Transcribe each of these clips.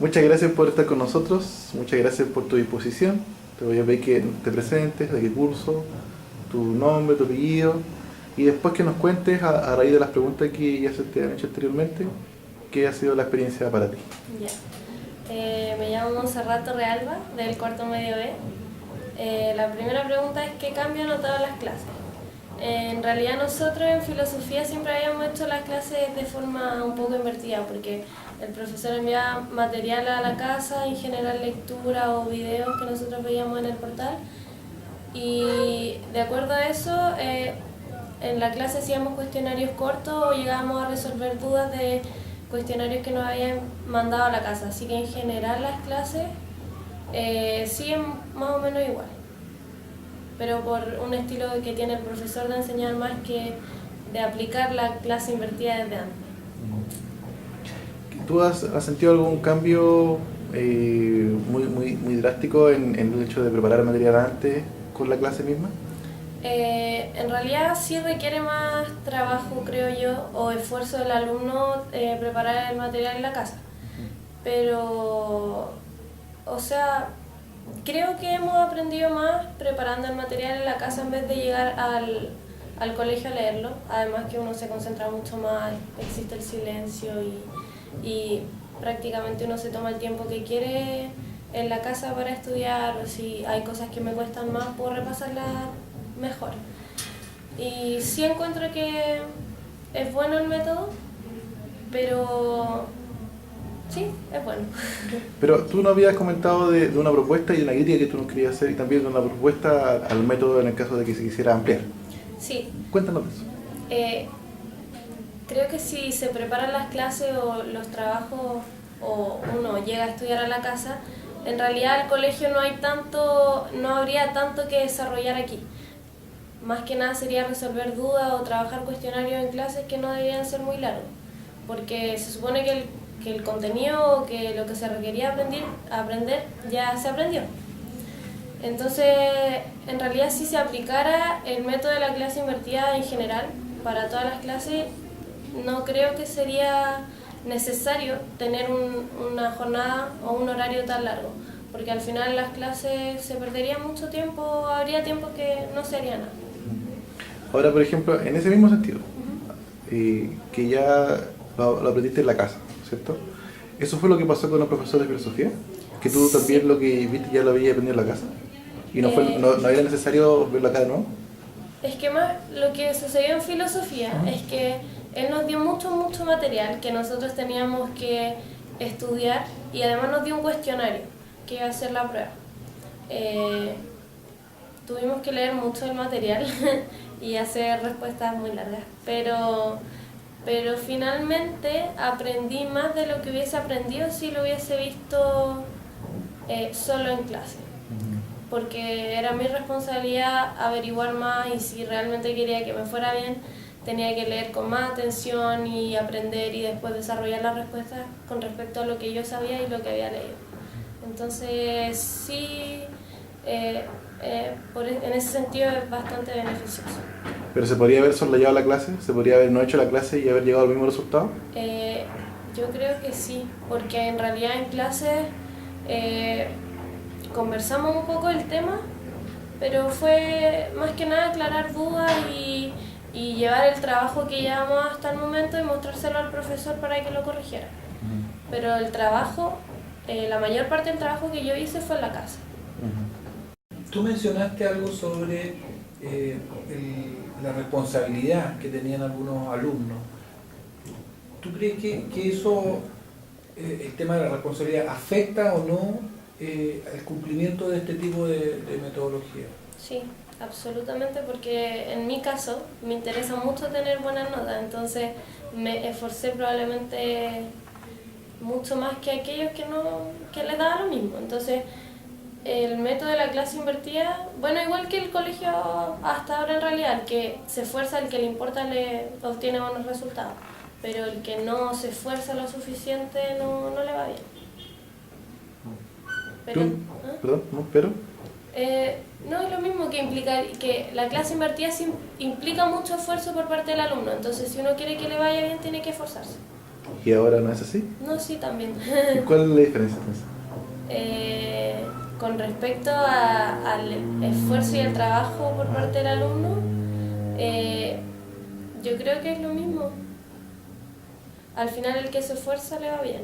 Muchas gracias por estar con nosotros, muchas gracias por tu disposición. Te voy a pedir que te presentes, de qué curso, tu nombre, tu apellido, y después que nos cuentes, a raíz de las preguntas que ya se te han hecho anteriormente, qué ha sido la experiencia para ti. Ya. Me llamo Montserrat Realba, del cuarto medio B. La primera pregunta es ¿qué cambio he notado en las clases? En realidad nosotros en filosofía siempre habíamos hecho las clases de forma un poco invertida, porque el profesor enviaba material a la casa, en general lectura o videos que nosotros veíamos en el portal, y de acuerdo a eso, en la clase hacíamos cuestionarios cortos o llegábamos a resolver dudas de cuestionarios que nos habían mandado a la casa. Así que en general las clases siguen más o menos igual, pero por un estilo que tiene el profesor de enseñar más que de aplicar la clase invertida desde antes. ¿Tú has sentido algún cambio muy drástico en el hecho de preparar el material antes con la clase misma? En realidad sí requiere más trabajo, creo yo, o esfuerzo del alumno preparar el material en la casa. Pero, o sea, creo que hemos aprendido más preparando el material en la casa en vez de llegar al colegio a leerlo. Además que uno se concentra mucho más, existe el silencio y prácticamente uno se toma el tiempo que quiere en la casa para estudiar, o si hay cosas que me cuestan más, puedo repasarlas mejor. Y sí encuentro que es bueno el método, pero sí, es bueno. Pero tú no habías comentado de una propuesta y una crítica que tú nos querías hacer, y también de una propuesta al método en el caso de que se quisiera ampliar. Sí, Cuéntanos de eso. eh, creo que si se preparan las clases o los trabajos o uno llega a estudiar a la casa, en realidad el colegio no habría tanto que desarrollar aquí. Más que nada sería resolver dudas o trabajar cuestionarios en clases que no deberían ser muy largos, porque se supone que el contenido o que lo que se requería aprender ya se aprendió. Entonces, en realidad si se aplicara el método de la clase invertida en general para todas las clases, no creo que sería necesario tener una jornada o un horario tan largo, porque al final las clases se perdería mucho tiempo, habría tiempo que no se haría nada. Ahora, por ejemplo, en ese mismo sentido, que ya lo aprendiste en la casa, ¿cierto? ¿Eso fue lo que pasó con los profesores de filosofía? ¿Que tú Sí. también lo que viste ya lo habías aprendido en la casa? ¿Y Eh, no era necesario verlo acá de nuevo? Es que más lo que sucedió en filosofía es que él nos dio mucho material que nosotros teníamos que estudiar y además nos dio un cuestionario que iba a ser la prueba. Eh, Tuvimos que leer mucho el material y hacer respuestas muy largas, pero finalmente aprendí más de lo que hubiese aprendido si lo hubiese visto solo en clase, porque era mi responsabilidad averiguar más y si realmente quería que me fuera bien, tenía que leer con más atención y aprender y después desarrollar las respuestas con respecto a lo que yo sabía y lo que había leído. Entonces sí, en ese sentido es bastante beneficioso. ¿Pero se podría haber soslayado la clase? ¿Se podría haber no hecho la clase y haber llegado al mismo resultado? Eh, yo creo que sí, porque en realidad en clases eh, conversamos un poco el tema, pero fue más que nada aclarar dudas y llevar el trabajo que llevamos hasta el momento y mostrárselo al profesor para que lo corrigiera. Pero el trabajo, la mayor parte del trabajo que yo hice fue en la casa. Tú mencionaste algo sobre la responsabilidad que tenían algunos alumnos. ¿Tú crees que eso, el tema de la responsabilidad, afecta o no el cumplimiento de este tipo de metodología? Sí, absolutamente, porque en mi caso me interesa mucho tener buenas notas, entonces me esforcé probablemente mucho más que aquellos que les daba lo mismo. Entonces, el método de la clase invertida, bueno, igual que el colegio hasta ahora en realidad, el que se esfuerza, el que le importa, le obtiene buenos resultados, pero el que no se esfuerza lo suficiente no le va bien. Pero, ¿Tú? ¿ah? ¿Perdón? ¿No? ¿Pero? No es lo mismo que implicar que la clase invertida implica mucho esfuerzo por parte del alumno, entonces si uno quiere que le vaya bien tiene que esforzarse. ¿Y ahora no es así? No, sí, también. ¿Y cuál es la diferencia entonces? Con respecto al esfuerzo y el trabajo por parte del alumno, yo creo que es lo mismo. Al final el que se esfuerza le va bien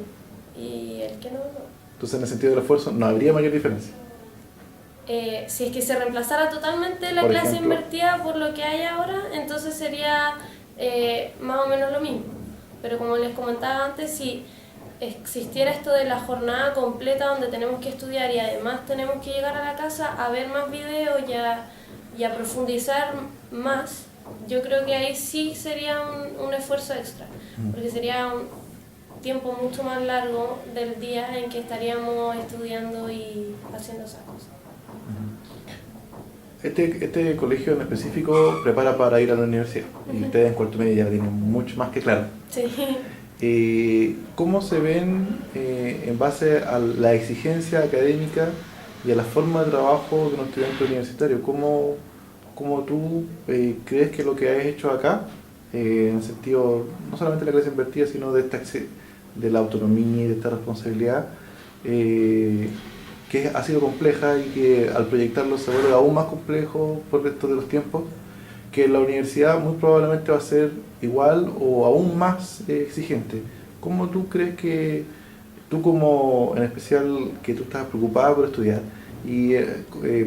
y el que no, no. Entonces, en el sentido del esfuerzo, no habría mayor diferencia. Si es que se reemplazara totalmente la Por clase ejemplo, invertida por lo que hay ahora, entonces sería más o menos lo mismo. Pero como les comentaba antes, si existiera esto de la jornada completa donde tenemos que estudiar y además tenemos que llegar a la casa a ver más videos y a profundizar más, yo creo que ahí sí sería un esfuerzo extra, porque sería un tiempo mucho más largo del día en que estaríamos estudiando y haciendo esas cosas. Este colegio en específico prepara para ir a la universidad y ustedes en cuarto medio ya lo tienen mucho más que claro. Sí. ¿Cómo se ven en base a la exigencia académica y a la forma de trabajo de un estudiante universitario? ¿Cómo tú crees que lo que has hecho acá, en el sentido no solamente de la clase invertida, sino de la autonomía y de esta responsabilidad, que ha sido compleja y que al proyectarlo se vuelve aún más complejo por el resto de los tiempos, que la universidad muy probablemente va a ser igual o aún más exigente? ¿Cómo tú crees que tú, como en especial que tú estás preocupada por estudiar y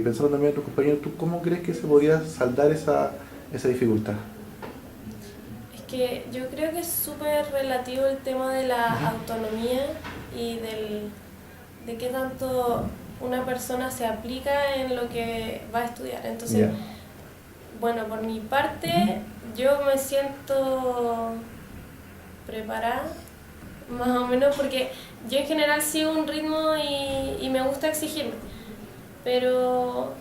pensando también en tus compañeros, ¿tú cómo crees que se podría saldar esa dificultad? Es que yo creo que es súper relativo el tema de la autonomía y de qué tanto una persona se aplica en lo que va a estudiar. Entonces, bueno, por mi parte, yo me siento preparada, más o menos, porque yo en general sigo un ritmo y me gusta exigirme. Pero,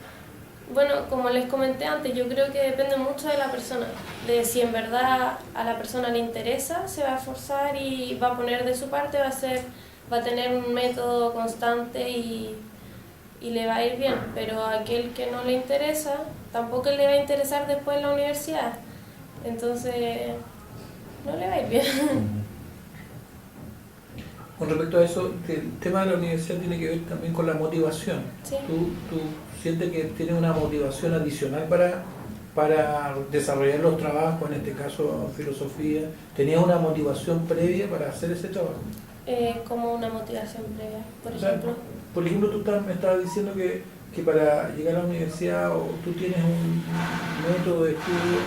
bueno, como les comenté antes, yo creo que depende mucho de la persona, de si en verdad a la persona le interesa, se va a esforzar y va a poner de su parte, va a tener un método constante y le va a ir bien, pero a aquel que no le interesa, tampoco le va a interesar después en la universidad, entonces no le va a ir bien. Con respecto a eso, el tema de la universidad tiene que ver también con la motivación. Sí. ¿Tú sientes que tienes una motivación adicional para desarrollar los trabajos, en este caso filosofía? ¿Tenías una motivación previa para hacer ese trabajo? Como una motivación previa, por ejemplo. Por ejemplo, me estabas diciendo que para llegar a la universidad tú tienes un método de estudio,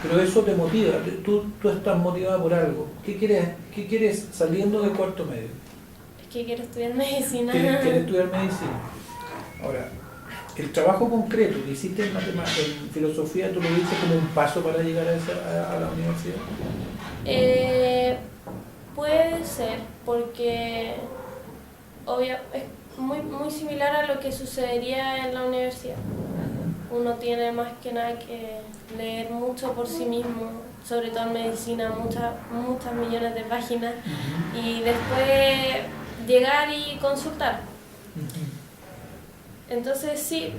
pero eso te motiva, tú estás motivada por algo. ¿Qué quieres saliendo de cuarto medio? Es que quiero estudiar medicina. ¿Quieres estudiar medicina? Ahora, el trabajo concreto que hiciste en filosofía, ¿tú lo viste como un paso para llegar a la universidad? Puede ser, porque es muy similar a lo que sucedería en la universidad. Uno tiene más que nada que leer mucho por sí mismo, sobre todo en medicina, muchas millones de páginas, y después llegar y consultar. Entonces sí,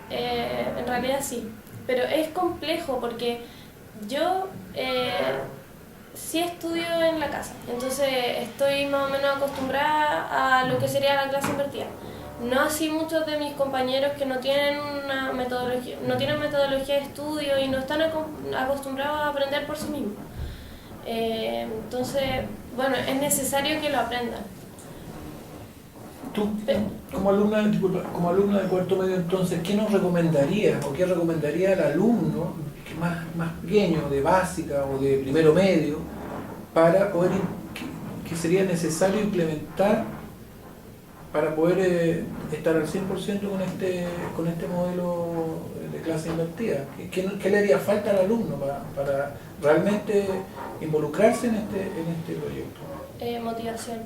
en realidad sí, pero es complejo porque yo sí estudio en la casa, entonces estoy más o menos acostumbrada a lo que sería la clase invertida. No así muchos de mis compañeros que no tienen una metodología, no tienen metodología de estudio y no están acostumbrados a aprender por sí mismos. Entonces, bueno, es necesario que lo aprendan. Tú, como alumna de cuarto medio, entonces, ¿qué nos recomendarías o qué recomendaría al alumno más pequeño, de básica o de primero medio, para poder, que sería necesario implementar para poder estar al 100% con este modelo de clase invertida? ¿Qué le haría falta al alumno para realmente involucrarse en este proyecto? Motivación.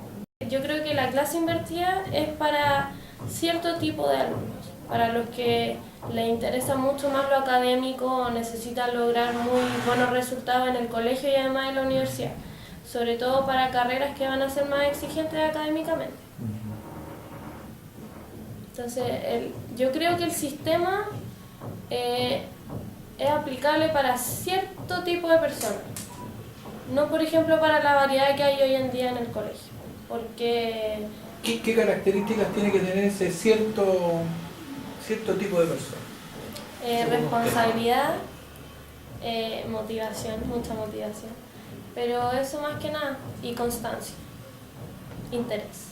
Yo creo que la clase invertida es para cierto tipo de alumnos, para los que les interesa mucho más lo académico o necesitan lograr muy buenos resultados en el colegio y además en la universidad, sobre todo para carreras que van a ser más exigentes académicamente. Entonces, yo creo que el sistema es aplicable para cierto tipo de personas. No, por ejemplo, para la variedad que hay hoy en día en el colegio, porque ¿Qué características tiene que tener ese cierto tipo de persona? responsabilidad, motivación, mucha motivación, pero eso más que nada, y constancia, interés.